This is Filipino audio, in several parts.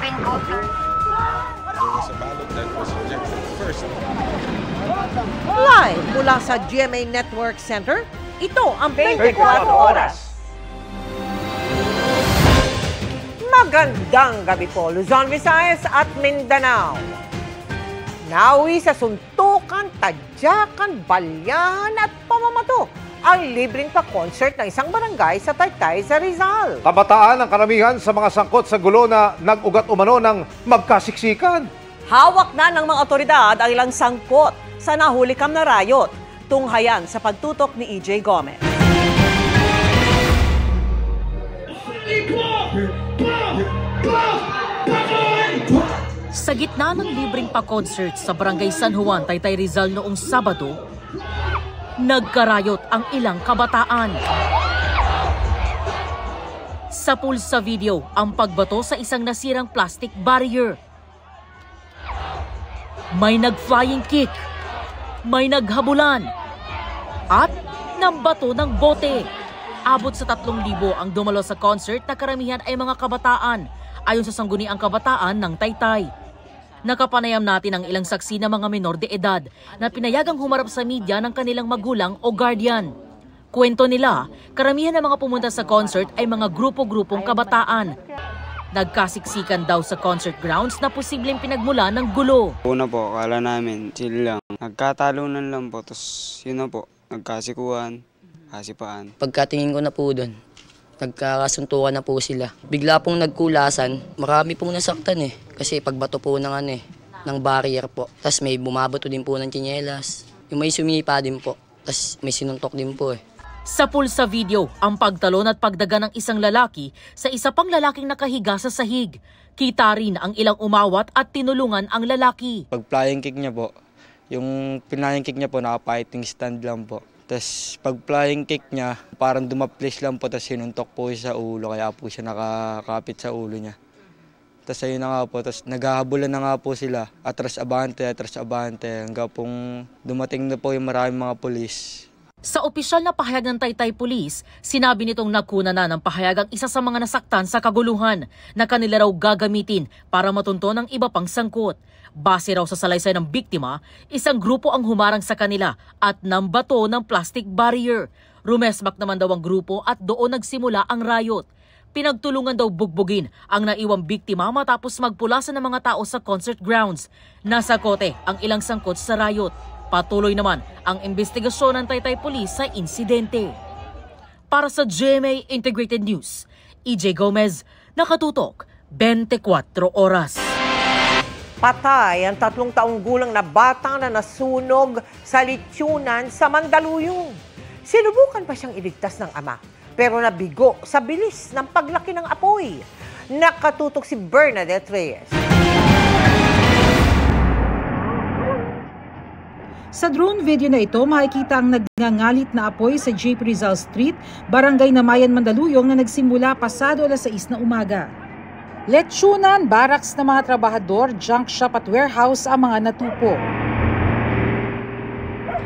There was a ballot that was rejected first. Live mula sa GMA Network Center, ito ang 24 Oras. Magandang gabi po, Luzon, Visayas at Mindanao. Nauwi sa suntukan, tadyakan, balyahan at pamamato ang libreng pa-concert ng isang barangay sa Taytay sa Rizal. Kabataan ang karamihan sa mga sangkot sa gulo na nag-ugat umano ng magkasiksikan. Hawak na ng mga otoridad ang ilang sangkot sa nahulikam na riot, tunghayan sa pagtutok ni EJ Gomez. Sa gitna ng libreng pa-concert sa Barangay San Juan, Taytay Rizal noong Sabado, nagkarayot ang ilang kabataan. Sa pool sa video, ang pagbato sa isang nasirang plastic barrier. May nag-flying kick, may naghabulan, at nambato ng bote. Abot sa 3,000 ang dumalo sa concert na karamihan ay mga kabataan, ayon sa sangguniang kabataan ng Taytay. Nakapanayam natin ang ilang saksi na mga menor de edad na pinayagang humarap sa media ng kanilang magulang o guardian. Kwento nila, karamihan ng mga pumunta sa concert ay mga grupo-grupong kabataan. Nagkasiksikan daw sa concert grounds na posibleng pinagmula ng gulo. Una po, akala namin chill lang. Nagkatalunan lang po, tapos yun na po, nagkasikuhan, kasipaan. Pagkatingin ko na po doon, nagkakasuntukan na po sila. Bigla pong nagkulasan, marami pong nasaktan Kasi pagbato po ng ng barrier po. Tapos may bumabato din po ng tsinelas. Yung may sumipa din po. Tapos may sinuntok din po Sa pool sa video, ang pagtalon at pagdaga ng isang lalaki sa isa pang lalaking nakahiga sa sahig. Kita rin ang ilang umawat at tinulungan ang lalaki. Pag flying kick niya po, yung flying kick niya po naka-fighting stand lang po. Tapos pag flying kick niya, parang dumaplis lang po, tapos sinuntok po siya sa ulo, kaya po siya nakakapit sa ulo niya. Tapos ayun na nga po, tapos naghahabulan na nga po sila, atras abante, hanggang pong dumating na po yung maraming mga pulis. Sa opisyal na pahayag ng Taytay Police, sinabi nitong nagkuna na ng pahayag ang isa sa mga nasaktan sa kaguluhan na kanila raw gagamitin para matunto ng iba pang sangkot. Base raw sa salaysay ng biktima, isang grupo ang humarang sa kanila at nambato ng plastic barrier. Rumesmak naman daw ang grupo at doon nagsimula ang riot. Pinagtulungan daw bugbugin ang naiwang biktima matapos magpulasan ng mga tao sa concert grounds. Nasa kote ang ilang sangkot sa riot. Patuloy naman ang investigasyon ng Taytay Police sa insidente. Para sa GMA Integrated News, EJ Gomez, nakatutok 24 oras. Patay ang 3 taong gulang na bata na nasunog sa letyunan sa Mandaluyong. Sinubukan pa siyang iligtas ng ama, pero nabigo sa bilis ng paglaki ng apoy. Nakatutok si Bernadette Reyes. Sa drone video na ito, makikita ang nagngangalit na apoy sa JP Rizal Street, Barangay Namayan, Mandaluyong na nagsimula pasado alas 6 na umaga. Letyunan, barracks ng mga trabahador, junk shop at warehouse ang mga natupo.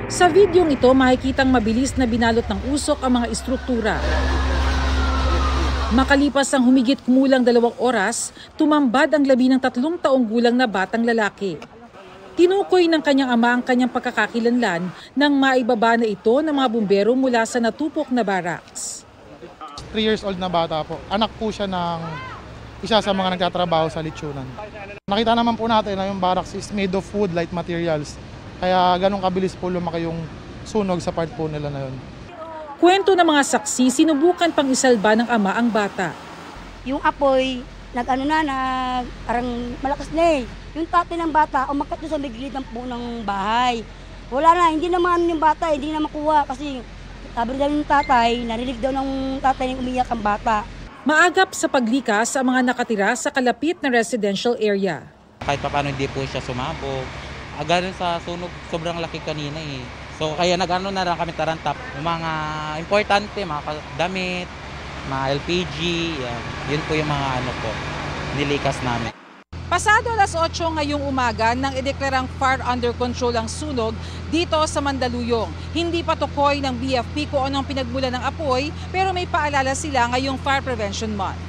Sa videong ito, makikitang mabilis na binalot ng usok ang mga istruktura. Makalipas ang humigit kumulang 2 oras, tumambad ang labi ng 3 taong gulang na batang lalaki. Tinukoy ng kanyang ama ang kanyang pagkakakilanlan nang maibaba na ito ng mga bumbero mula sa natupok na barracks. 3 years old na bata po. Anak po siya ng isa sa mga nagtatrabaho sa letyunan. Nakita naman po natin na yung barracks is made of wood, light materials. Kaya ganun kabilis po lumaki yung sunog sa part po nila na yun. Kwento ng mga saksi, sinubukan pang isalba ng ama ang bata. Yung apoy, parang malakas na Yung tatay ng bata, umakyat doon sa may gilid ng po ng bahay. Wala na, hindi naman yung bata, hindi na makuha kasi sabi daw yung tatay, narinig daw ng tatay ng umiyak ang bata. Maagap sa paglikas sa mga nakatira sa kalapit na residential area. Kahit pa paano hindi po siya sumabog. Ganun sa sunog, sobrang laki kanina So kaya nag-ano na lang kami tarantap. Yung mga importante, mga damit, mga LPG, yun po yung mga nilikas namin. Pasado alas 8 ngayong umaga nang ideklarang fire under control ang sunog dito sa Mandaluyong. Hindi pa tukoy ng BFP kung anong pinagmula ng apoy pero may paalala sila ngayong Fire Prevention Month.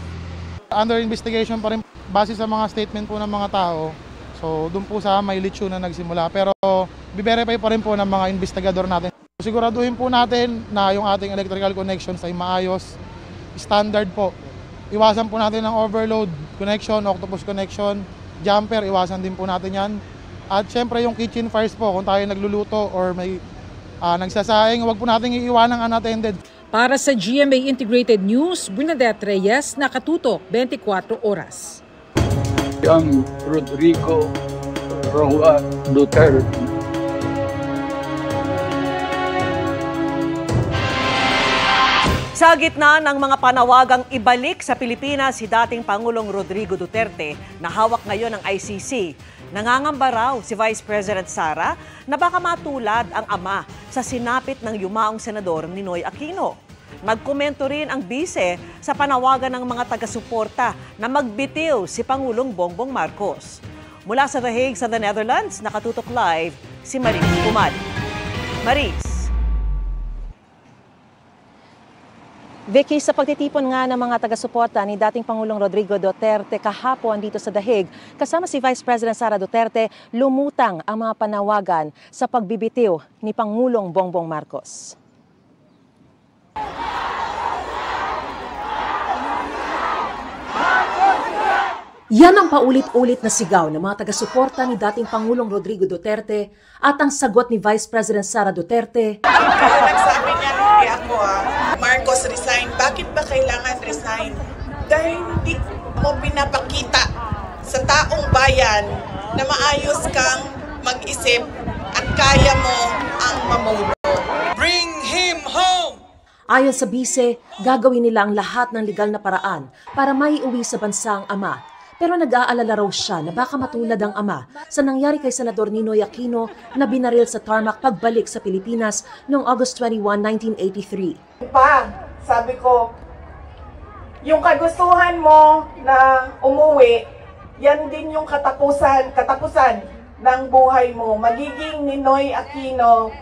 Under investigation pa rin base sa mga statement po ng mga tao, so doon po sa may lechon na nagsimula. Pero i-verify pa rin po ng mga investigador natin. Siguraduhin po natin na yung ating electrical connections ay maayos, standard po. Iwasan po natin ng overload connection, octopus connection, jumper, iwasan din po natin yan. At syempre yung kitchen fires po, kung tayo nagluluto or may nagsasaing, huwag po natin iiwanang unattended. Para sa GMA Integrated News, Bernadette Reyes, nakatutok 24 oras. Ang Rodrigo Roa Duterte. Sa gitna ng mga panawagang ibalik sa Pilipinas si dating Pangulong Rodrigo Duterte na hawak ngayon ng ICC, nangangamba raw si Vice President Sara na baka matulad ang ama sa sinapit ng yumaong senador Ninoy Aquino. Nagkomento rin ang bise sa panawagan ng mga taga-suporta na magbitiw si Pangulong Bongbong Marcos. Mula sa The Hague sa The Netherlands, nakatutok live si Maris Umali. Maris. Vicky, sa pagtitipon nga ng mga taga-suporta ni dating Pangulong Rodrigo Duterte kahapon dito sa The Hague, kasama si Vice President Sara Duterte, lumutang ang mga panawagan sa pagbibitiw ni Pangulong Bongbong Marcos. Yan ang paulit-ulit na sigaw ng mga taga-suporta ni dating Pangulong Rodrigo Duterte at ang sagot ni Vice President Sara Duterte. Nagsabi niya, hindi ako Marcos resign. Bakit ba kailangan resign? Dahil hindi mo pinapakita sa taong bayan na maayos kang mag-isip at kaya mo ang mamuno. Bring him home! Ayon sa bise, gagawin nila ang lahat ng legal na paraan para maiuwi sa bansa ang ama. Pero nag-aalala raw siya na baka matulad ang ama sa nangyari kay Senador Ninoy Aquino na binaril sa tarmac pagbalik sa Pilipinas noong August 21, 1983. Sabi ko, yung kagustuhan mo na umuwi, yan din yung katapusan ng buhay mo. Magiging Ninoy Aquino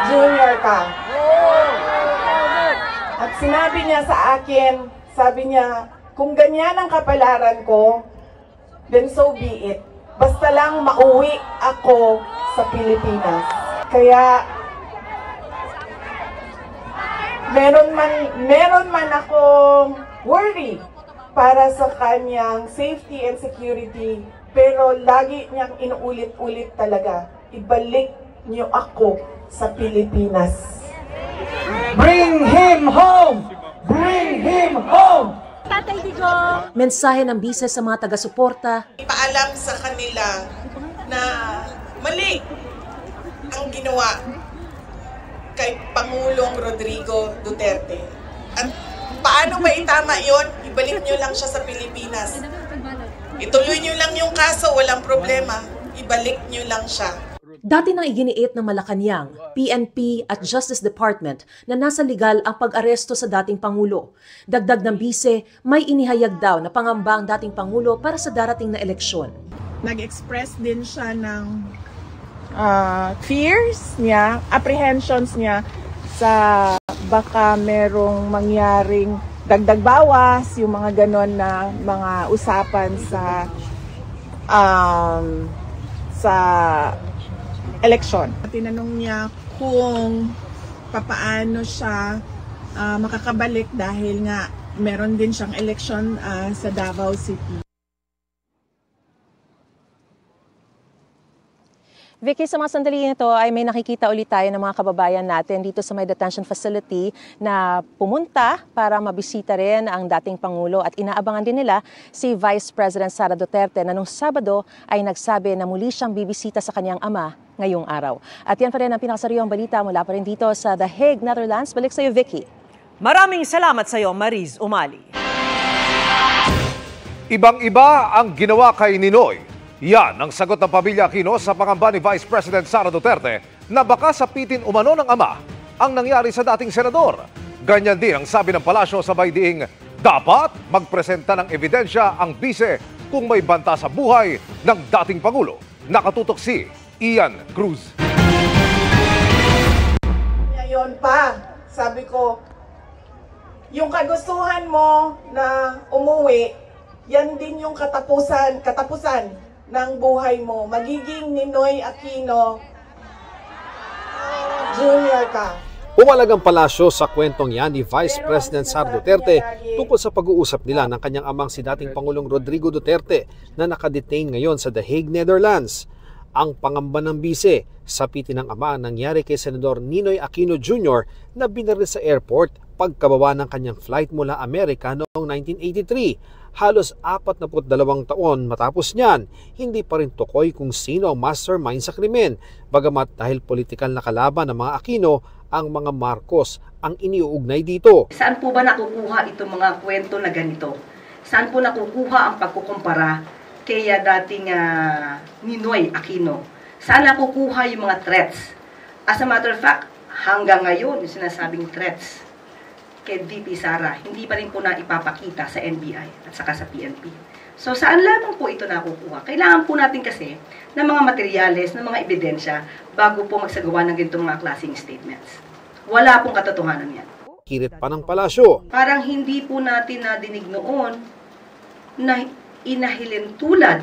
Jr. ka. At sinabi niya sa akin, sabi niya, kung ganyan ang kapalaran ko, then so be it. Basta lang mauwi ako sa Pilipinas. Kaya meron man akong worry para sa kanyang safety and security, pero lagi niyang inuulit-ulit talaga, ibalik niyo ako sa Pilipinas. Bring him home! Bring him home! Tatay Digo! Mensahe ng bise sa mga taga-suporta. Ipaalam sa kanila na mali ang ginawa kay Pangulong Rodrigo Duterte. At paano ba itama yon? Ibalik nyo lang siya sa Pilipinas. Ituloy nyo lang yung kaso, walang problema. Ibalik nyo lang siya. Dati nang iginiit ng Malacanang, PNP at Justice Department na nasa legal ang pag-aresto sa dating Pangulo. Dagdag ng bise, may inihayag daw na pangamba ang dating Pangulo para sa darating na eleksyon. Nag-express din siya ng fears niya, apprehensions niya sa baka merong mangyaring dagdag bawas, yung mga ganon na mga usapan sa eleksyon. Tinanong niya kung papaano siya makakabalik dahil nga meron din siyang eleksyon sa Davao City. Vicky, sa mga sandali nito ay may nakikita ulit tayo ng mga kababayan natin dito sa may detention facility na pumunta para mabisita rin ang dating Pangulo at inaabangan din nila si Vice President Sara Duterte na nung Sabado ay nagsabi na muli siyang bibisita sa kanyang ama ngayong araw. At yan pa rin ang pinakasariwang balita mula pa rin dito sa The Hague, Netherlands. Balik sa iyo, Vicky. Maraming salamat sa iyo, Maris Umali. Ibang-iba ang ginawa kay Ninoy. Yan ang sagot ng pamilya Aquino sa pangamba ni Vice President Sara Duterte na baka sapitin umano ng ama ang nangyari sa dating senador. Ganyan din ang sabi ng palasyo sabay diing dapat magpresenta ng ebidensya ang bise kung may banta sa buhay ng dating Pangulo. Nakatutok si Ian Cruz. Ngayon pa, sabi ko, yung kagustuhan mo na umuwi, yan din yung katapusan ng buhay mo. Magiging Ninoy Aquino Jr. ka. Pumalag ang palasyo sa kwentong yan ni Vice President Sara Duterte tungkol sa pag-uusap nila ng kanyang amang si dating Pangulong Rodrigo Duterte na nakadetain ngayon sa The Hague, Netherlands. Ang pangamba ng bise, sapitin ng ama ang nangyari kay Senador Ninoy Aquino Jr. na binaril sa airport pagkababa ng kanyang flight mula Amerika noong 1983. Halos 42 taon matapos niyan, hindi pa rin tukoy kung sino ang mastermind sa krimen. Bagamat dahil politikal na kalaban ng mga Aquino, ang mga Marcos ang iniuugnay dito. Saan po ba nakukuha itong mga kwento na ganito? Saan po nakukuha ang pagkukumpara kay dating Ninoy Aquino? Saan nakukuha yung mga threats? As a matter of fact, hanggang ngayon, yung sinasabing threats kay VP Sara, hindi pa rin po na ipapakita sa NBI at saka sa PNP. So saan lamang po ito nakukuha? Kailangan po natin kasi ng mga materyales, ng mga ebidensya bago po magsagawa ng ganitong mga klaseng statements. Wala pong katotohanan yan. Kirit pa ng palasyo. Parang hindi po natin nadinig noon na inahilin tulad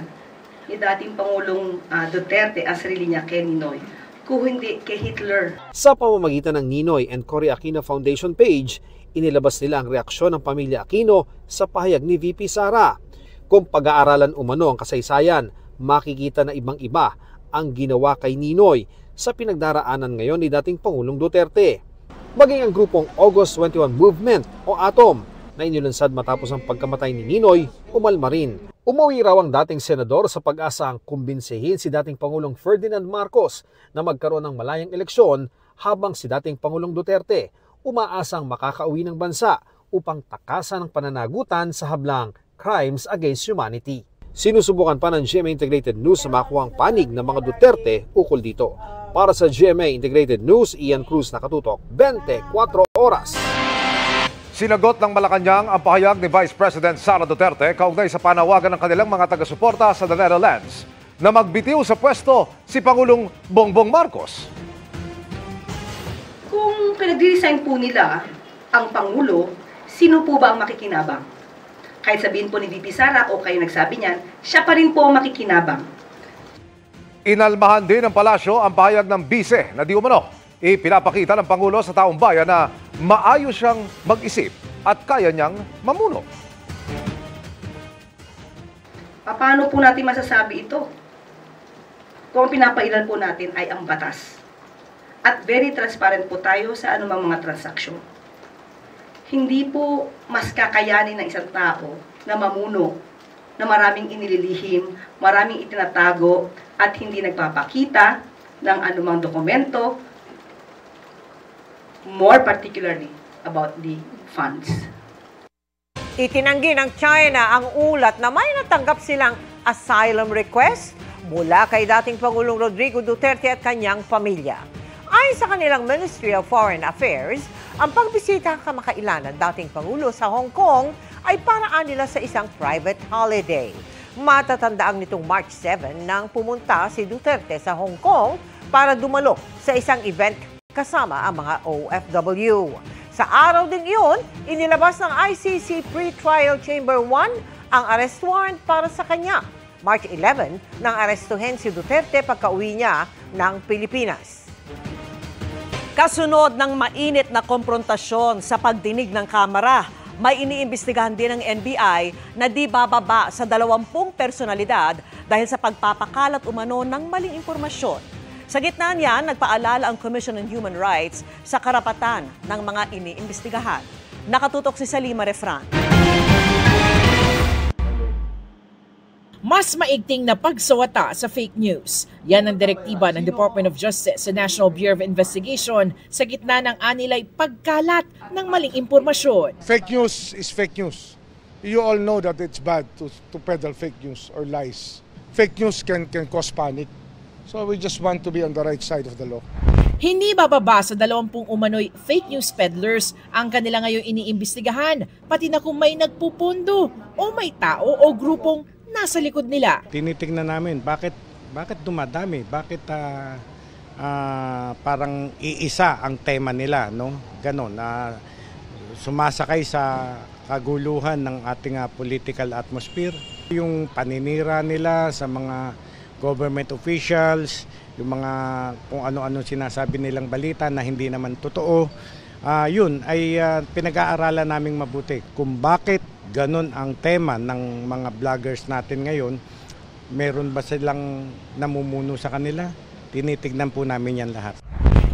ni dating Pangulong Duterte ang sarili niya kay Ninoy, kung hindi kay Hitler. Sa pamamagitan ng Ninoy and Cory Aquino Foundation page, inilabas nila ang reaksyon ng pamilya Aquino sa pahayag ni VP Sara. Kung pag-aaralan umano ang kasaysayan, makikita na ibang-iba ang ginawa kay Ninoy sa pinagdaraanan ngayon ni dating Pangulong Duterte. Maging ang grupong August 21 Movement o ATOM na inilunsad matapos ang pagkamatay ni Ninoy, umalma rin. Umuwi raw ang dating senador sa pag-asang kumbinsihin si dating Pangulong Ferdinand Marcos na magkaroon ng malayang eleksyon habang si dating Pangulong Duterte umaasang makakauwi ng bansa upang takasan ang pananagutan sa hablang crimes against humanity. Sinusubukan pa ng GMA Integrated News na makuha ang panig ng mga Duterte ukol dito. Para sa GMA Integrated News, Ian Cruz, nakatutok 24 oras. Sinagot ng Malacanang ang pahayag ni Vice President Sara Duterte kaugnay sa panawagan ng kanilang mga taga-suporta sa the Netherlands na magbitiw sa pwesto si Pangulong Bongbong Marcos. Kung pinag-resign po nila ang Pangulo, sino po ba ang makikinabang? Kahit sabihin po ni VP Sara o kayo nagsabi niyan, siya pa rin po ang makikinabang. Inalmahan din ng palasyo ang pahayag ng bise na di umano ipinapakita ng Pangulo sa taong bayan na maayos siyang mag-isip at kaya niyang mamuno. Paano po natin masasabi ito? Kung pinapailan po natin ay ang batas. At very transparent po tayo sa anumang mga transaksyon. Hindi po mas kakayanin ng isang tao na mamuno, na maraming inililihim, maraming itinatago, at hindi nagpapakita ng anumang dokumento, more particularly about the funds. Itinanggi ng China ang ulat na may natanggap silang asylum request mula kay dating Pangulong Rodrigo Duterte at kanyang pamilya. Ayon sa kanilang Ministry of Foreign Affairs, ang pagbisita kamakailan ng dating Pangulo sa Hong Kong ay paraan nila sa isang private holiday. Matatandaang nitong March 7 nang pumunta si Duterte sa Hong Kong para dumalo sa isang event kasama ang mga OFW. Sa araw ding iyon, inilabas ng ICC Pre-Trial Chamber 1 ang arrest warrant para sa kanya. March 11 nang arestuhin si Duterte pagka-uwi niya ng Pilipinas. Kasunod ng mainit na komprontasyon sa pagdinig ng Kamara, may iniimbestigahan din ng NBI na di bababa sa 20 personalidad dahil sa pagpapakalat umano ng maling impormasyon. Sa gitna niyan, nagpaalala ang Commission on Human Rights sa karapatan ng mga iniimbestigahan. Nakatutok si Salima Refran. Mas maigting na pagsawata sa fake news. Yan ang direktiba ng Department of Justice sa National Bureau of Investigation sa gitna ng anilay pagkalat ng maling impormasyon. Fake news is fake news. You all know that it's bad to peddle fake news or lies. Fake news can cause panic. So we just want to be on the right side of the law. Hindi bababa sa 20 umano'y fake news peddlers ang kanila ngayong iniimbestigahan, pati na kung may nagpupundo o may tao o grupong nasa likod nila. Tinitingnan namin bakit dumadami, bakit parang iisa ang tema nila, no? Ganon, sumasakay sa kaguluhan ng ating political atmosphere. Yung paninira nila sa mga government officials, yung mga kung ano-ano sinasabi nilang balita na hindi naman totoo, yun ay pinag-aaralan naming mabuti kung bakit ganun ang tema ng mga vloggers natin ngayon. Meron ba silang namumuno sa kanila? Tinitignan po namin yan lahat.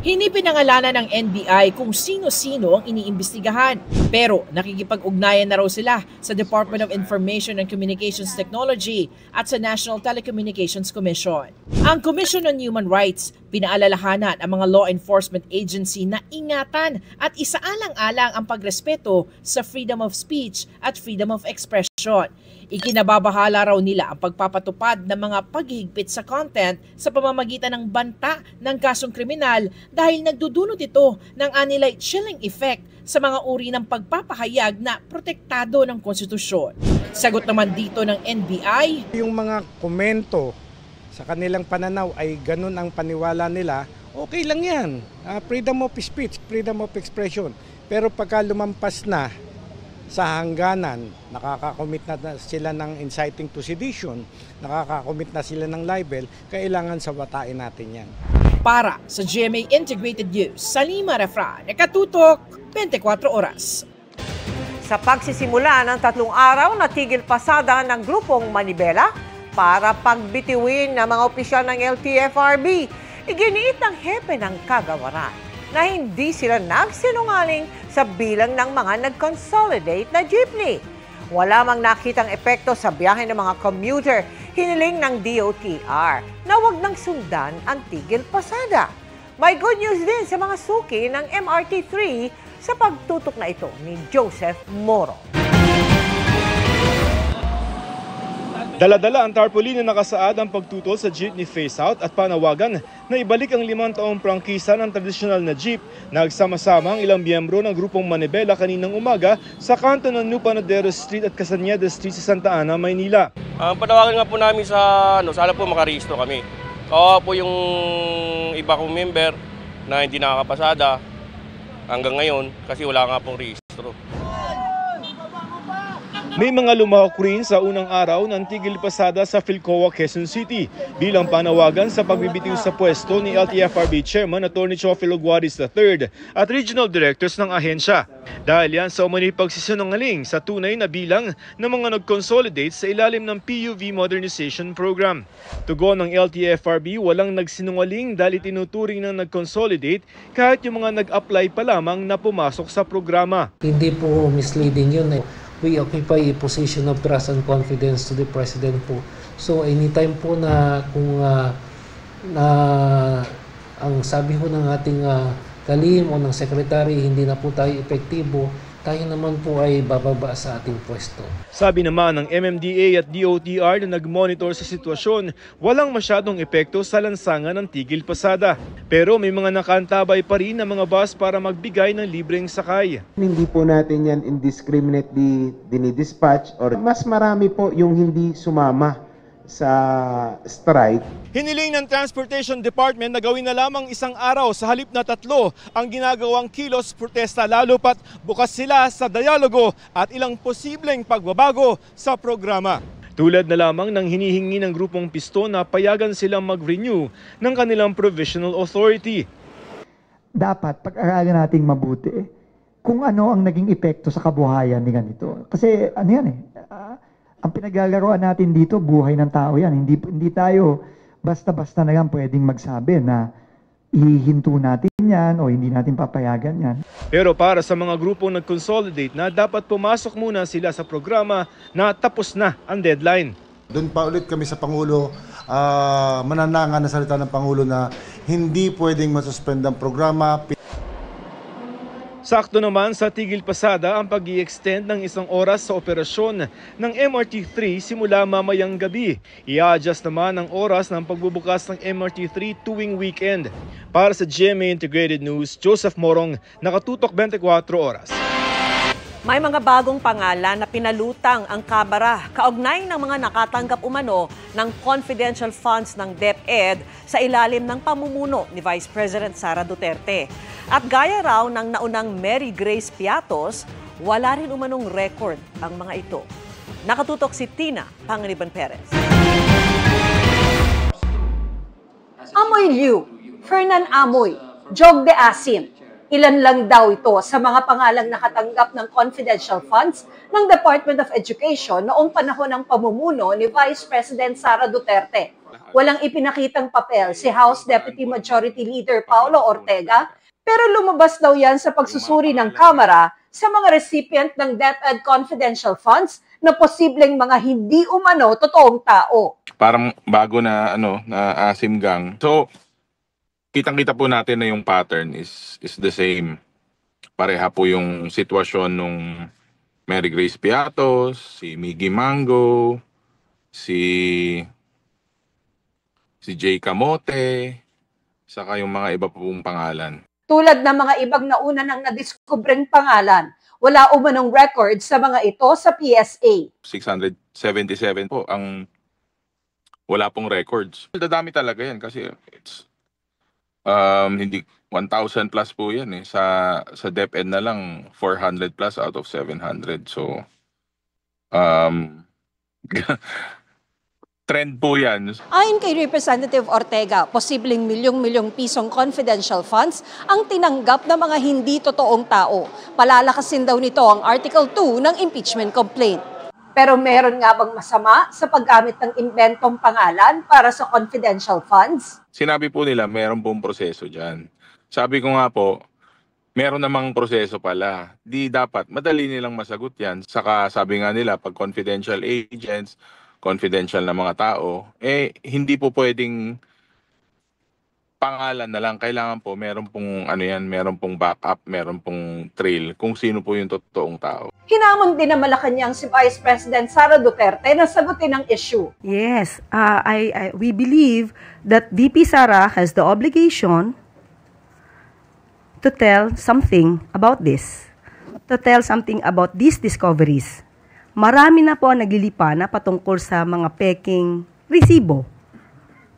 Hindi pinangalanan ng NBI kung sino-sino ang iniimbestigahan. Pero nakikipag-ugnayan na raw sila sa Department of Information and Communications Technology at sa National Telecommunications Commission. Ang Commission on Human Rights pinaalalahanan ang mga law enforcement agency na ingatan at isaalang-alang ang pagrespeto sa freedom of speech at freedom of expression. Ikinababahala raw nila ang pagpapatupad ng mga paghihigpit sa content sa pamamagitan ng banta ng kasong kriminal dahil nagdudulot ito ng anilay chilling effect sa mga uri ng pagpapahayag na protektado ng konstitusyon. Sagot naman dito ng NBI, yung mga komento sa kanilang pananaw ay ganun ang paniwala nila, okay lang yan. Freedom of speech, freedom of expression. Pero pagka lumampas na sa hangganan, nakakakomit na sila ng inciting to sedition, nakakakomit na sila ng libel, kailangan sabatain natin yan. Para sa GMA Integrated News, Salima Refran, nakatutok 24 oras. Sa pagsisimula ng 3 araw na tigil pasada ng grupong Manibela para pagbitiwin ng mga opisyal ng LTFRB, iginiit ng hepe ng kagawaran na hindi sila nagsinungaling sa bilang ng mga nag-consolidate na jeepney. Wala mang nakitang epekto sa biyahe ng mga commuter, hiniling ng DOTR na huwag nang sundan ang tigil pasada. May good news din sa mga suki ng MRT3 sa pagtutok na ito ni Joseph Moro. Dala-dala ang tarpaulin na nakasaad ang pagtutol sa jeepney phase-out at panawagan na ibalik ang 5 taong prangkisa ng tradisyonal na jeep. Nagsama-sama ang ilang miyembro ng grupong Manibela kaninang umaga sa kanto ng New Panadero Street at Casañeda Street sa Santa Ana, Maynila. Ang panawagan nga po namin sana po makarehistro kami. Kawawa po yung iba kong member na hindi nakakapasada hanggang ngayon kasi wala nga pong rehistro. May mga lumahok rin sa unang araw ng tigil pasada sa Philcoa, Quezon City bilang panawagan sa pagbibitiw sa pwesto ni LTFRB Chairman Atty. Chofil Oguaris III at Regional Directors ng ahensya. Dahil yan sa umano'y pagsisinungaling sa tunay na bilang ng mga nag-consolidate sa ilalim ng PUV Modernization Program. Tugon ng LTFRB, walang nagsinungaling dahil tinuturing ng nag-consolidate kahit yung mga nag-apply pa lamang na pumasok sa programa. Hindi po misleading yun. We occupy a position of trust and confidence to the President po. So anytime po na kung ang sabi po ng ating kalihim o ng Secretary hindi na po tayo epektibo, tayo naman po ay bababa sa ating pwesto. Sabi naman ng MMDA at DOTR na nag-monitor sa sitwasyon, walang masyadong epekto sa lansangan ng tigil pasada. Pero may mga nakantabay pa rin ng mga bus para magbigay ng libreng sakay. Hindi po natin yan indiscriminately dinidispatch or mas marami po yung hindi sumama sa strike. Hiniling ng Transportation Department na gawin na lamang 1 araw sa halip na 3 ang ginagawang kilos protesta lalo pat bukas sila sa dialogo at ilang posibleng pagbabago sa programa. Tulad na lamang ng hinihingi ng grupong Pisto na payagan silang mag-renew ng kanilang provisional authority. Dapat pag-aralan nating mabuti kung ano ang naging epekto sa kabuhayan ni ganito. Kasi ano yan ang pinaglalaroan natin dito, buhay ng tao yan. Hindi tayo basta-basta na lang pwedeng magsabi na ihinto natin yan o hindi natin papayagan yan. Pero para sa mga grupong nag-consolidate na dapat pumasok muna sila sa programa na tapos na ang deadline. Doon pa ulit kami sa Pangulo, mananangan na salita ng Pangulo na hindi pwedeng masuspend ang programa. Sakto naman sa tigil pasada ang pag-i-extend ng 1 oras sa operasyon ng MRT3 simula mamayang gabi. I-adjust naman ang oras ng pagbubukas ng MRT3 tuwing weekend. Para sa GMA Integrated News, Joseph Morong, nakatutok 24 oras. May mga bagong pangalan na pinalutang ang Kamara kaugnay ng mga nakatanggap umano ng confidential funds ng DepEd sa ilalim ng pamumuno ni Vice President Sara Duterte. At gaya raw ng naunang Mary Grace Piatos, wala rin umanong record ang mga ito. Nakatutok si Tina Panganiban Perez. Amoy Liu, Fernan Amoy, Jog de Asin. Ilan lang daw ito sa mga pangalang nakatanggap ng confidential funds ng Department of Education noong panahon ng pamumuno ni Vice President Sara Duterte. Walang ipinakitang papel si House Deputy Majority Leader Paulo Ortega, pero lumabas daw yan sa pagsusuri ng Kamara sa mga recipient ng DepEd confidential funds na posibleng mga hindi umano totoong tao. Parang bago na na Asim Gang. So kitang-kita po natin na yung pattern is the same. Pareha po yung sitwasyon nung Mary Grace Piatos, si Miggy Mango, si Jay Camote, saka yung mga iba pong pangalan. Tulad ng mga ibang nauna nang nadiskubreng pangalan, wala umanong record sa mga ito sa PSA. 677 po ang wala pong records. Dadami talaga yan kasi it's hindi 1,000 plus po yan eh. Sa DepEd na lang 400 plus out of 700. So trend po yan. Ayon kay Representative Ortega, posibleng milyong-milyong pisong confidential funds ang tinanggap ng mga hindi totoong tao. Palalakasin daw nito ang Article 2 ng impeachment complaint. Pero meron nga bang masama sa paggamit ng inventong pangalan para sa confidential funds? Sinabi po nila meron pong proseso dyan. Sabi ko nga po, meron namang proseso pala. Di dapat, madali nilang masagot yan. Saka sabi nga nila, pag confidential agents, confidential na mga tao, hindi po pwedeng pangalan na lang. Kailangan po, meron pong meron pong backup, meron pong trail kung sino po yung totoong tao. Hinamon din na Malacanang si Vice President Sara Duterte na sagutin ang issue. Yes, we believe that VP Sara has the obligation to tell something about this, to tell something about these discoveries. Marami na po ang naglilipa na patungkol sa mga peking resibo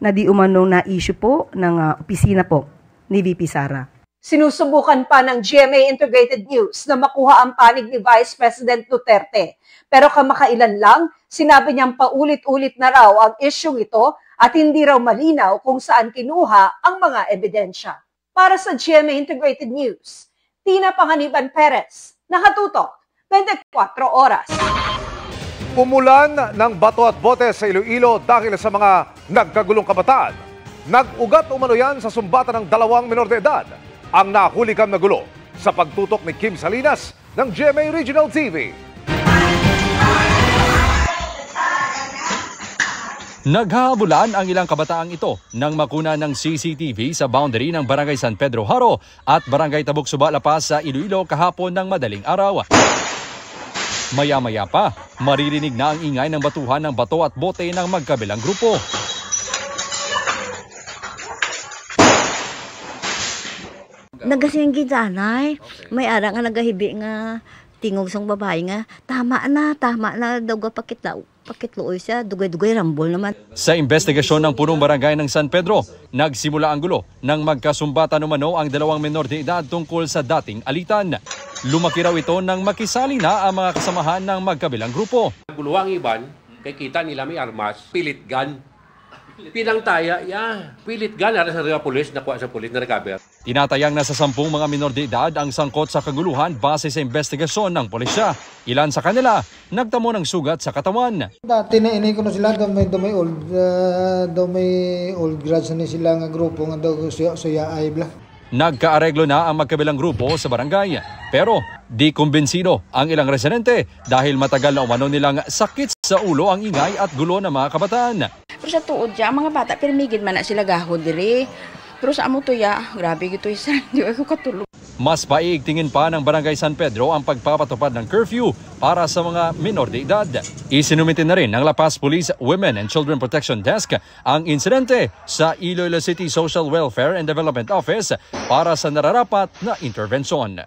na di umanong na issue po ng opisina po ni VP Sara. Sinusubukan pa ng GMA Integrated News na makuha ang panig ni Vice President Duterte. Pero kamakailan lang, sinabi niyang paulit-ulit na raw ang isyung ito at hindi raw malinaw kung saan kinuha ang mga ebidensya. Para sa GMA Integrated News, Tina Panganiban Perez, nakatutok 24 oras. Umulan ng bato at bote sa Iloilo dahil sa mga nagkagulong kabataan. Nag-ugat umano yan sa sumbatan ng 2 menor de edad. Ang nahulikam na gulo sa pagtutok ni Kim Salinas ng GMA Regional TV. Naghahabulan ang ilang kabataang ito nang makuna ng CCTV sa boundary ng Barangay San Pedro Haro at Barangay Tabuk Suba, La Paz sa Iloilo kahapon ng madaling araw. Maya-maya pa, maririnig na ang ingay ng batuhan ng bato at bote ng magkabilang grupo. Nagasinggi danay, may ara nga nagahibi nga tingog sang babae nga, tama na, daw ga pakitluoy siya, dugay-dugay rambol naman. Sa investigasyon ng punong barangay ng San Pedro, nagsimula ang gulo nang magkasumbatan umano ang 2 menor de edad tungkol sa dating alitan. Lumaki raw ito nang makisali na ang mga kasamahan ng magkabilang grupo. Guluang iban, kay kita nila may armas, pilit gun. Pinangtaya, pilit gun, ara sa mga pulis, nakuha sa pulis na recover. Tinatayang nasa 10 mga minor de edad ang sangkot sa kaguluhan base sa investigasyon ng pulisya. Ilan sa kanila nagtamo ng sugat sa katawan. Dati na inay ko na sila, daw may old grads na sila nga grupo nga daw suya ay bla. Nagkaareglo na ang magkabilang grupo sa barangay. Pero di kumbinsido ang ilang residente dahil matagal na umano nilang sakit sa ulo ang ingay at gulo ng mga kabataan. Pero sa tuod dyan, mga bata, pirmigid man na sila gahod diri. Pero sa amo to grabe gito isa, hindi ako katulog. Mas paigtingin pa ng Barangay San Pedro ang pagpapatupad ng curfew para sa mga minor de edad. Isinumitin na rin ng La Paz Police Women and Children Protection Desk ang insidente sa Iloilo City Social Welfare and Development Office para sa nararapat na intervensyon.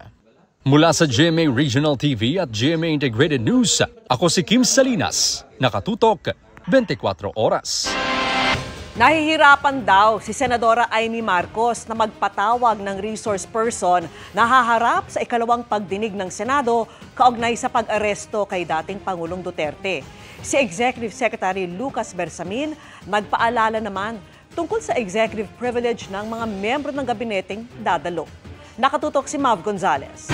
Mula sa GMA Regional TV at GMA Integrated News, ako si Kim Salinas, nakatutok 24 oras. Nahihirapan daw si Senadora Amy Marcos na magpatawag ng resource person na haharap sa ikalawang pagdinig ng Senado kaugnay sa pag-aresto kay dating Pangulong Duterte. Si Executive Secretary Lucas Bersamin nagpaalala naman tungkol sa executive privilege ng mga miyembro ng gabineteng dadalo. Nakatutok si Mav Gonzalez.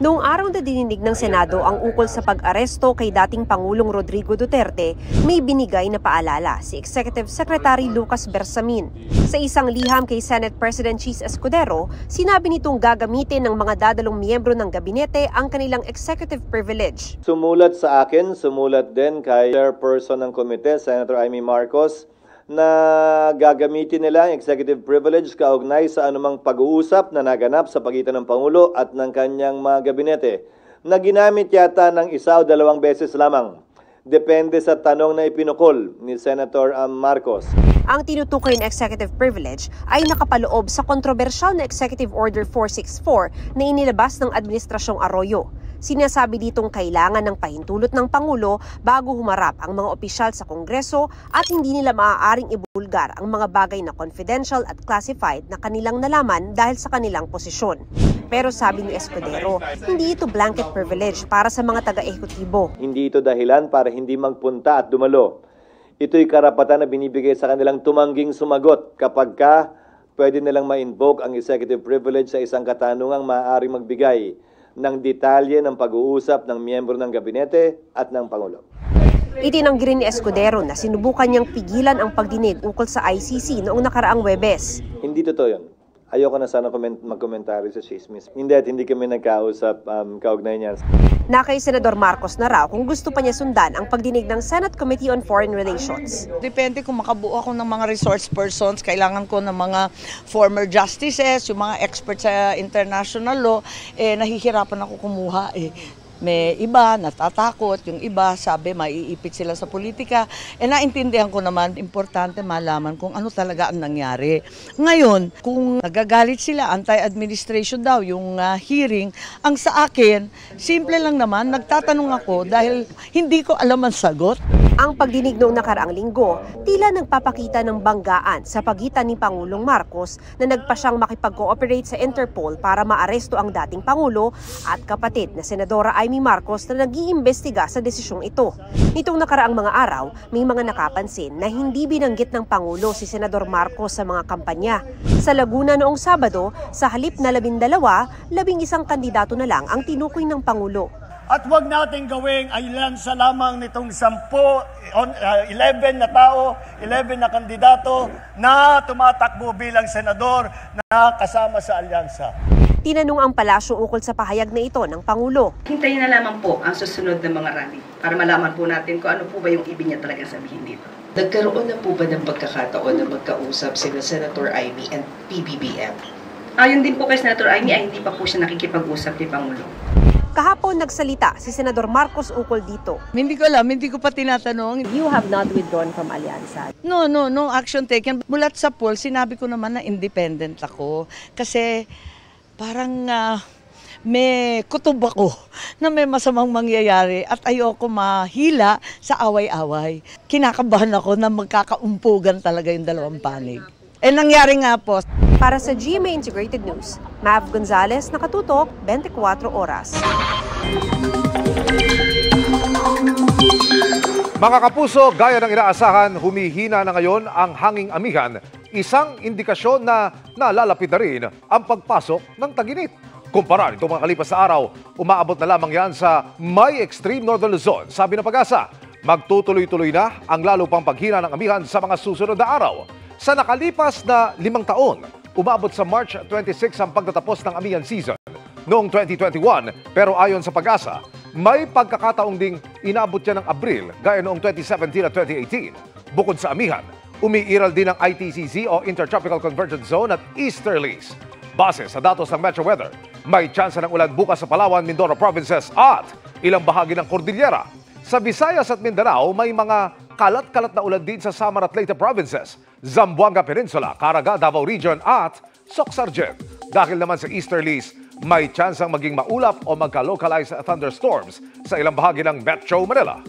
Noong araw na dininig ng Senado ang ukol sa pag-aresto kay dating Pangulong Rodrigo Duterte, may binigay na paalala si Executive Secretary Lucas Bersamin. Sa isang liham kay Senate President Chis Escudero, sinabi nitong gagamitin ng mga dadalong miyembro ng gabinete ang kanilang executive privilege. Sumulat sa akin, sumulat din kay Chairperson ng Komite, Senator Amy Marcos, na gagamitin nila ang executive privilege kaugnay sa anumang pag-uusap na naganap sa pagitan ng Pangulo at ng kanyang mga gabinete na ginamit yata ng 1 o 2 beses lamang. Depende sa tanong na ipinukol ni Senator Marcos. Ang tinutukoy na executive privilege ay nakapaloob sa kontrobersyal na Executive Order 464 na inilabas ng Administrasyong Arroyo. Sinasabi ditong kailangan ng pahintulot ng Pangulo bago humarap ang mga opisyal sa Kongreso at hindi nila maaaring ibulgar ang mga bagay na confidential at classified na kanilang nalaman dahil sa kanilang posisyon. Pero sabi ni Escudero, hindi ito blanket privilege para sa mga taga-ehekutibo. Hindi ito dahilan para hindi magpunta at dumalo. Ito'y karapatan na binibigay sa kanilang tumangging sumagot kapag pwede nilang ma-invoke ang executive privilege sa isang katanungang maaaring magbigay ng detalye ng pag-uusap ng miyembro ng gabinete at ng Pangulo. Itinanggi rin ni Escudero na sinubukan niyang pigilan ang pagdinig ukol sa ICC noong nakaraang Huwebes. Hindi totoo yun. Ayoko na sana magkomentary sa chismis. Hindi kami nagkausap kaugnay niyan. Na kay Senador Marcos na raw kung gusto pa niya sundan ang pagdinig ng Senate Committee on Foreign Relations. Depende kung makabuo ako ng mga resource persons, kailangan ko ng mga former justices, yung mga experts sa international law, nahihirapan ako kumuha May iba natatakot, yung iba sabi maiipit sila sa politika. Naintindihan ko naman, importante malaman kung ano talaga ang nangyari. Ngayon, kung nagagalit sila, anti-administration daw yung hearing, ang sa akin, simple lang naman, nagtatanong ako dahil hindi ko alam ang sagot. Ang pagdinig noong nakaraang linggo, tila nagpapakita ng banggaan sa pagitan ni Pangulong Marcos na nagpa siyang makipag-cooperate sa Interpol para maaresto ang dating Pangulo at kapatid na Senadora Amy Marcos na nag-iimbestiga sa desisyong ito. Nitong nakaraang mga araw, may mga nakapansin na hindi binanggit ng Pangulo si Senador Marcos sa mga kampanya. Sa Laguna noong Sabado, sa halip na 12, 11 kandidato na lang ang tinukoy ng Pangulo. At huwag natin gawing ilansa lamang nitong 11 na tao, 11 na kandidato na tumatakbo bilang senador na kasama sa alyansa. Tinanong ang palasyo ukol sa pahayag na ito ng Pangulo. Hintayin na lamang po ang susunod na mga rally para malaman po natin kung ano po ba yung ibig niya talaga sabihin dito. Nagkaroon na po ba ng pagkakataon na magkausap sila Senator Amy and PBBM? Ayon din po kay Senator Amy ay hindi pa po siya nakikipag-usap ni Pangulo. Kahapon nagsalita si Senador Marcos ukol dito. Hindi ko alam, hindi ko pa tinatanong. You have not withdrawn from Alyansa? No action taken. Mulat sa poll, sinabi ko naman na independent ako. Kasi parang may kutob ako na may masamang mangyayari at ayoko mahila sa away-away. Kinakabahan ako na magkakaumpugan talaga yung dalawang panig. Nangyari nga po. Para sa GMA Integrated News, Mav Gonzalez, nakatutok, 24 oras. Mga kapuso, gaya ng inaasahan, humihina na ngayon ang hanging amihan, isang indikasyon na nalalapit na rin ang pagpasok ng tag-init. Kumpara nitong mga kalipas na araw, umaabot na lamang yan sa may extreme northern Luzon. Sabi ng Pag-asa, magtutuloy-tuloy na ang lalo pang paghina ng amihan sa mga susunod na araw. Sa nakalipas na 5 taon, umabot sa March 26 ang pagtatapos ng amihan season noong 2021. Pero ayon sa Pag-asa, may pagkakataong ding inabot yan ng Abril gaya noong 2017 at 2018. Bukod sa amihan, umiiral din ang ITCZ o Intertropical Convergence Zone at easterlies. Base sa datos ng Metro Weather, may tsansa ng ulan bukas sa Palawan, Mindoro Provinces at ilang bahagi ng Cordillera. Sa Visayas at Mindanao, may mga kalat-kalat na ulan din sa Samar at Leyte Provinces, Zamboanga Peninsula, Caraga, Davao Region at Soc-Sargent. Dahil naman sa easterlies, may tsansang maging maulap o magka-localized thunderstorms sa ilang bahagi ng Metro Manila.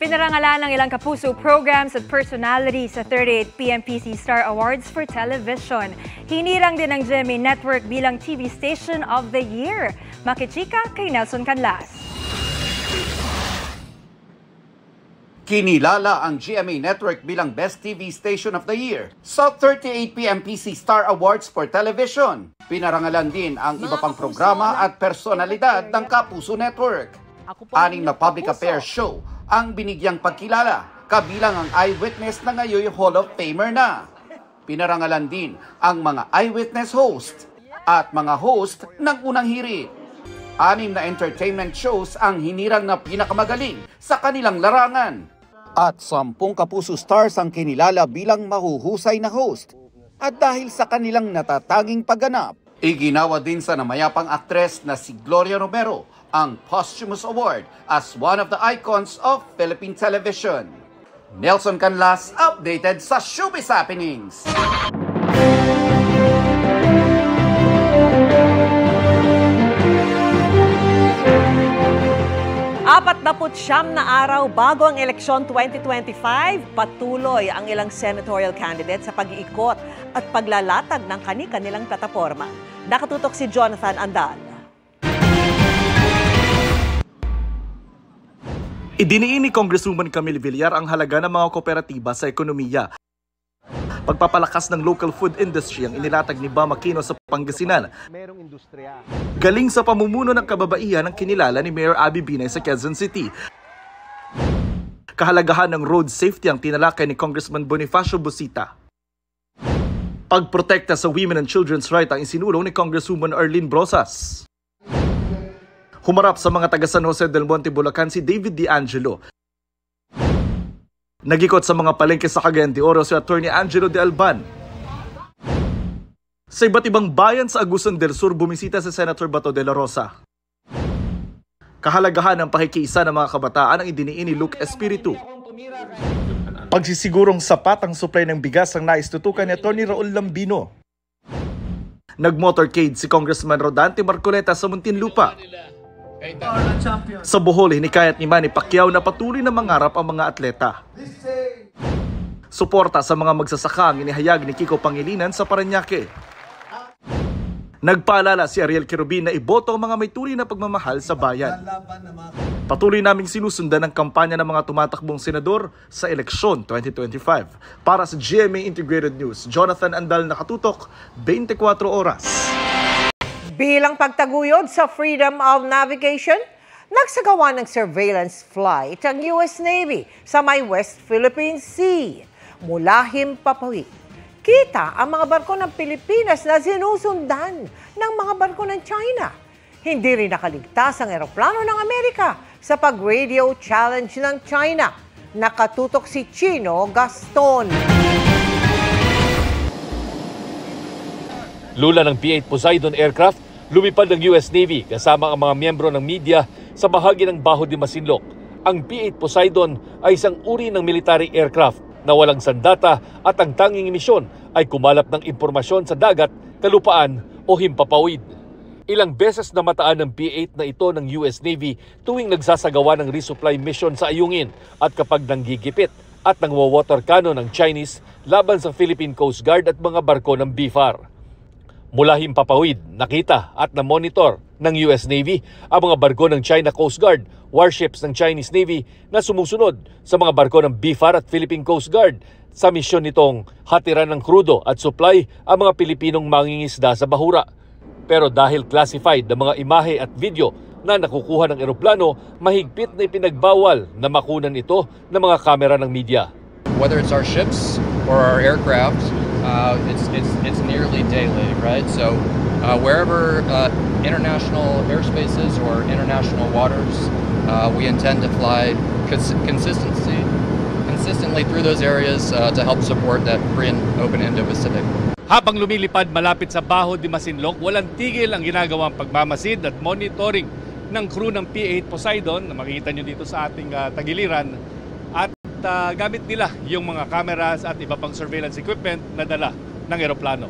Pinarangalan ng ilang kapuso programs at personalities sa 38th PMPC Star Awards for Television. Hinirang din ng GMA Network bilang TV Station of the Year. Makichika kay Nelson Canlas. Kinilala ang GMA Network bilang Best TV Station of the Year sa 38 PMPC Star Awards for Television. Pinarangalan din ang iba pang programa at personalidad ng Kapuso Network. 6 na public affairs show ang binigyang pagkilala, kabilang ang eyewitness na ngayon Hall of Famer na. Pinarangalan din ang mga eyewitness host at mga host ng unang hirit. 6 na entertainment shows ang hinirang na pinakamagaling sa kanilang larangan. At 10 Kapuso stars ang kinilala bilang mahuhusay na host. At dahil sa kanilang natatanging pagganap, iginawa din sa namayapang aktres na si Gloria Romero ang posthumous award as one of the icons of Philippine television. Nelson Canlas, updated sa Showbiz Happenings. Siyam na araw bago ang eleksyon 2025, patuloy ang ilang senatorial candidates sa pag-iikot at paglalatag ng kani-kanilang plataforma. Nakatutok si Jonathan Andal. Idiniin ni Congresswoman Camille Villar ang halaga ng mga kooperatiba sa ekonomiya. Pagpapalakas ng local food industry ang inilatag ni Bam Aquino sa Pangasinan. Merong industriya. Galing sa pamumuno ng kababaihan ang kinilala ni Mayor Abby Binay sa Quezon City. Kahalagahan ng road safety ang tinalakay ni Congressman Bonifacio Busita. Pagprotekta sa women and children's rights ang isinulong ni Congresswoman Arlene Brosas. Humarap sa mga taga San Jose del Monte, Bulacan si David De Angelo. Nagikot sa mga palengke sa Cagayan de Oro si Attorney Angelo de Alban. Sa iba't ibang bayan sa Agusan del Sur, bumisita si Senator Bato de la Rosa. Kahalagahan ng pakikiisa ng mga kabataan ang idiniin ni Luke Espiritu. Pagsisigurong sapat ang supply ng bigas ang naistutukan ni Attorney Raul Lambino. Nag-motorcade si Congressman Rodante Marcoleta sa Muntinlupa. Sa Bohol, hinikayat ni Manny Pacquiao na patuloy na mangarap ang mga atleta. Suporta sa mga magsasaka ang inihayag ni Kiko Pangilinan sa Parañaque. Nagpaalala si Ariel Querubin na iboto ang mga may tunay na pagmamahal sa bayan. Patuloy naming sinusundan ang kampanya ng mga tumatakbong senador sa eleksyon 2025. Para sa GMA Integrated News, Jonathan Andal, nakatutok, 24 oras. Bilang pagtaguyod sa freedom of navigation, nagsagawa ng surveillance flight ang US Navy sa may West Philippine Sea. Mula Himpapawid, kita ang mga barko ng Pilipinas na sinusundan ng mga barko ng China. Hindi rin nakaligtas ang eroplano ng Amerika sa pag-radio challenge ng China. Nakatutok si Chino Gaston. Lula ng P-8 Poseidon aircraft lumipad ng US Navy kasama ang mga miyembro ng media sa bahagi ng Baho de Masinloc. Ang P-8 Poseidon ay isang uri ng military aircraft na walang sandata at ang tanging misyon ay kumalap ng impormasyon sa dagat, kalupaan o himpapawid. Ilang beses na mataan ng P-8 na ito ng US Navy tuwing nagsasagawa ng resupply mission sa Ayungin at kapag nanggigipit at nangwawater cannon ng Chinese laban sa Philippine Coast Guard at mga barko ng BFAR. Mula Himpapawid, nakita at na-monitor ng US Navy ang mga barko ng China Coast Guard, warships ng Chinese Navy na sumusunod sa mga barko ng BFAR at Philippine Coast Guard sa misyon nitong hatiran ng krudo at supply ang mga Pilipinong mangingisda sa bahura. Pero dahil classified na mga imahe at video na nakukuha ng eroplano, mahigpit na ipinagbawal na makunan ito ng mga kamera ng media. Whether it's our ships or our aircraft, it's nearly daily, right? So wherever international airspaces or international waters, we intend to fly consistently through those areas to help support that free and open Indo-Pacific. Habang lumilipad malapit sa Baho de Masinloc, walang tigil ang ginagawang pagmamasid at monitoring ng crew ng P-8 Poseidon na makikita nyo dito sa ating tagiliran. At gamit nila yung mga cameras at iba pang surveillance equipment na dala ng eroplano.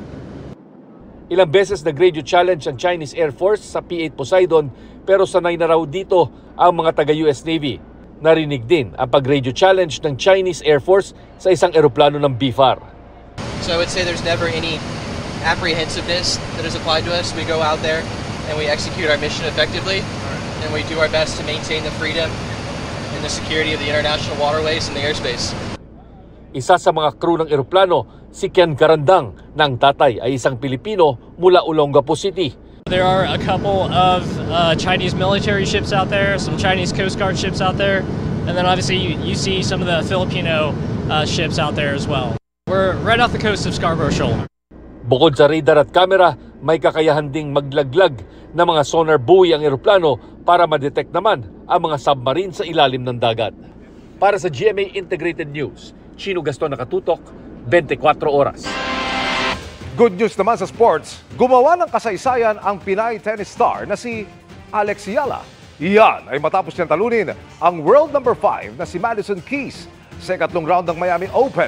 Ilang beses nag-radio challenge ang Chinese Air Force sa P-8 Poseidon pero sanay na raw dito ang mga taga-US Navy. Narinig din ang pag-radio challenge ng Chinese Air Force sa isang eroplano ng BFAR. So I would say there's never any apprehensiveness that is applied to us. We go out there and we execute our mission effectively, and we do our best to maintain the freedom and the security of the international waterways and the airspace. Isa sa mga crew ng eroplano, si Ken Garandang, na ang tatay ay isang Pilipino mula Olongapo City. There are a couple of Chinese military ships out there, some Chinese Coast Guard ships out there, and then obviously you see some of the Filipino ships out there as well. We're right off the coast of Scarborough Shoal. Bukod sa radar at camera, may kakayahan ding maglaglag ng mga sonar buoy ang eroplano para ma-detect naman ang mga submarine sa ilalim ng dagat. Para sa GMA Integrated News, Chino Gaston nakatutok, 24 oras. Good news naman sa sports, gumawa ng kasaysayan ang Pinay tennis star na si Alex Yala. Iyan ay matapos niyang talunin ang world number 5 na si Madison Keys sa ikatlong round ng Miami Open.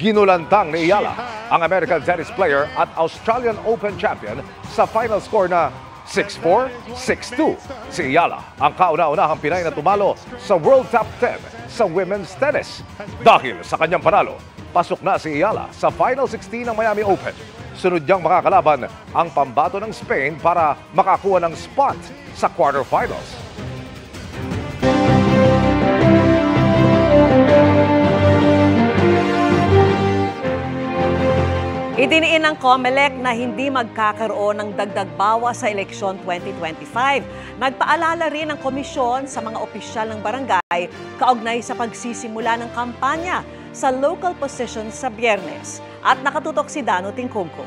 Ginulantang ni Yala ang American tennis player at Australian Open champion sa final score na 6-4, 6-2. Si Yala ang kauna-unahang Pinay na tumalo sa World Top 10 sa women's tennis. Dahil sa kanyang panalo, pasok na si Yala sa Final 16 ng Miami Open. Sunod niyang makakalaban ang pambato ng Spain para makakuha ng spot sa quarterfinals. Idiniin ng COMELEC na hindi magkakaroon ng dagdag bawas sa eleksyon 2025. Nagpaalala rin ang komisyon sa mga opisyal ng barangay kaugnay sa pagsisimula ng kampanya sa local positions sa Biyernes. At nakatutok si Dano Tingkungko.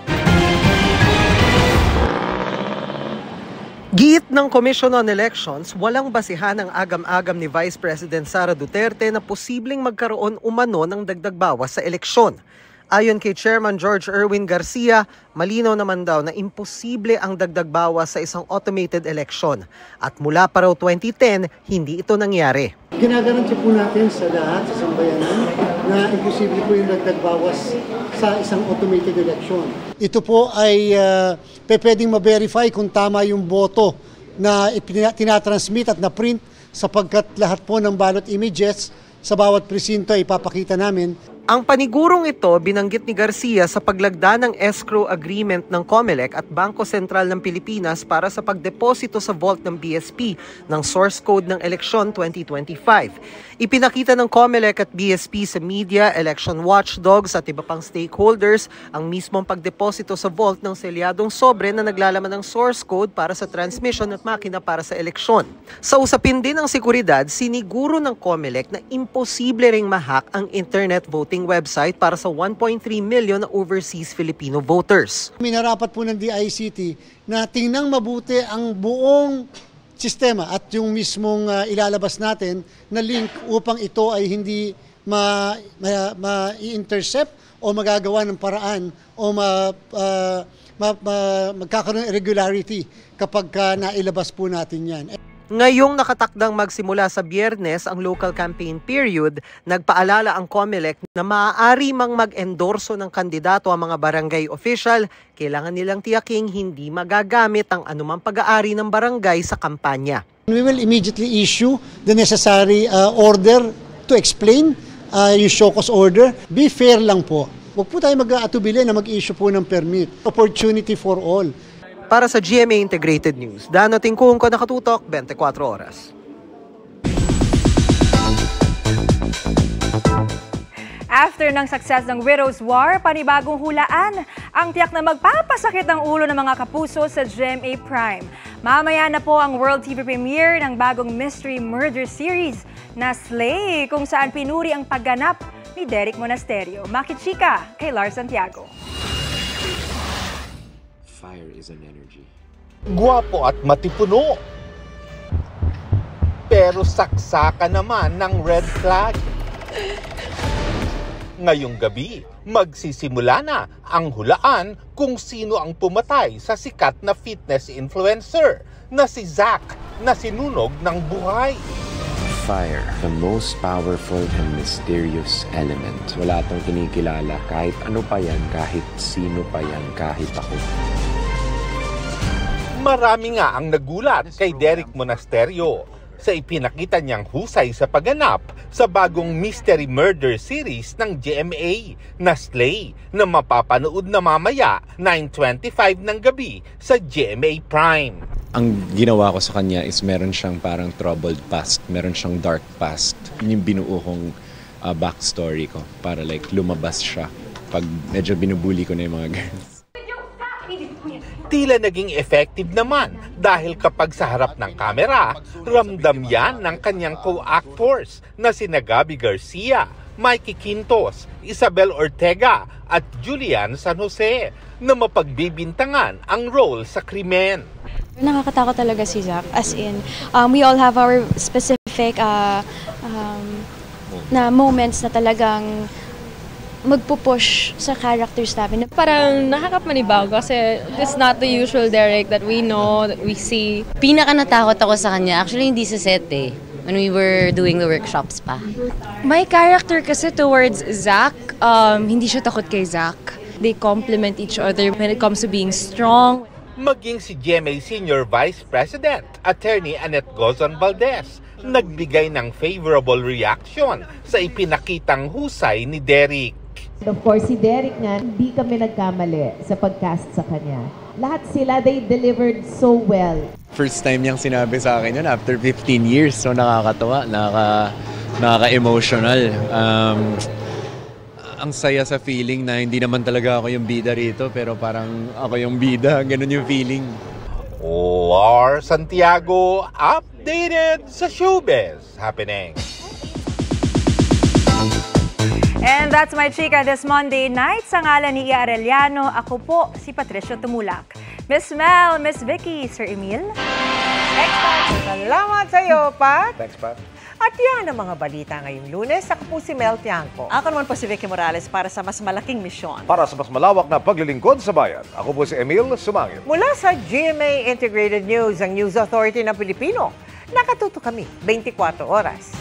Giit ng Commission on Elections, walang basihan ang agam-agam ni Vice President Sara Duterte na posibleng magkaroon umano ng dagdag bawas sa eleksyon. Ayon kay Chairman George Erwin Garcia, malinaw naman daw na imposible ang dagdag bawas sa isang automated election. At mula pa raw 2010, hindi ito nangyari. Ginagaranti po natin sa lahat, sa sambayanan, na imposible po yung dagdag bawas sa isang automated election. Ito po ay pwedeng ma-verify kung tama yung boto na tinatransmit at na-print sapagkat lahat po ng ballot images sa bawat presinto ay ipapakita namin. Ang panigurong ito binanggit ni Garcia sa paglagda ng escrow agreement ng COMELEC at Bangko Sentral ng Pilipinas para sa pagdeposito sa vault ng BSP ng source code ng eleksyon 2025. Ipinakita ng COMELEC at BSP sa media, election watchdogs at iba pang stakeholders ang mismong pagdeposito sa vault ng selyadong sobre na naglalaman ng source code para sa transmission at makina para sa eleksyon. Sa usapin din ng seguridad, siniguro ng COMELEC na imposible ring mahack ang internet voting website para sa 1.3 million na overseas Filipino voters. Minarapat po ng DICT na tingnan mabuti ang buong sistema at yung mismong ilalabas natin na link upang ito ay hindi ma-intercept o magagawa ng paraan o magkakaroon ng irregularity kapag nailabas po natin yan. Ngayong nakatakdang magsimula sa Biyernes ang local campaign period, nagpaalala ang COMELEC na maaari mang mag-endorso ng kandidato ang mga barangay official, kailangan nilang tiyaking hindi magagamit ang anumang pag-aari ng barangay sa kampanya. We will immediately issue the necessary order to explain yung show cause order. Be fair lang po. Huwag po tayo mag-aatubili na mag-issue po ng permit. Opportunity for all. Para sa GMA Integrated News, Dano Tingkungko, nakatutok, 24 oras. After ng success ng Widows War, panibagong hulaan ang tiyak na magpapasakit ng ulo ng mga kapuso sa GMA Prime. Mamaya na po ang World TV premiere ng bagong mystery murder series na Slay, kung saan pinuri ang pagganap ni Derek Monasterio. Makichika kay Lars Santiago. Fire is an energy. Guwapo at matipuno. Pero saksaka naman ng red flag. Ngayong gabi, magsisimula na ang hulaan kung sino ang pumatay sa sikat na fitness influencer na si Zach na sinunog ng buhay. Fire, the most powerful and mysterious element. Wala tong kinikilala kahit ano pa yan, kahit sino pa yan, kahit ako. Marami nga ang nagulat kay Derek Monasterio. sa ipinakita niyang husay sa pagganap sa bagong mystery murder series ng GMA na Slay na mapapanood na mamaya 9:25 ng gabi sa GMA Prime. Ang ginawa ko sa kanya is meron siyang parang troubled past, meron siyang dark past. Yun yung binuo kong backstory ko para like lumabas siya pag medyo binubuli ko na yung mga girls. Tila naging effective naman dahil kapag sa harap ng kamera, ramdam yan ng kanyang co-actors na sina Gabby Garcia, Mikey Quintos, Isabel Ortega at Julian San Jose na mapagbibintangan ang role sa krimen. Nakakatakot talaga si Zack. As in, we all have our specific na moments na talagang magpupush sa characters namin. Parang nakakapanibago kasi it's not the usual Derek that we know, that we see. Pinaka natakot ako sa kanya, actually hindi sa set eh, when we were doing the workshops pa. My character kasi towards Zack, hindi siya takot kay Zack. They complement each other when it comes to being strong. Maging si GMA Senior Vice President, Attorney Annette Gozon Valdez, nagbigay ng favorable reaction sa ipinakitang husay ni Derek. Of course, si Derek nga, hindi kami nagkamali sa pagcast sa kanya. Lahat sila, they delivered so well. First time niyang sinabi sa akin yun after 15 years. So nakakatawa, nakaka-emotional. Ang saya sa feeling na hindi naman talaga ako yung bida rito, pero parang ako yung bida. Ganun yung feeling. Lar Santiago, updated sa showbiz happening. And that's my chika this Monday night. Sa ngalan ni Ia Arellano, ako po si Patricio Tumulak. Miss Mel, Miss Vicky, Sir Emil. Thanks, Pat. Salamat sa iyo, Pat. Thanks, Pat. At yan ang mga balita ngayong Lunes. Ako po si Mel Tiangco. Ako naman po si Vicky Morales para sa mas malaking misyon. Para sa mas malawak na paglilingkod sa bayan, ako po si Emil Sumangit. Mula sa GMA Integrated News, ang News Authority ng Pilipino, nakatuto kami 24 oras.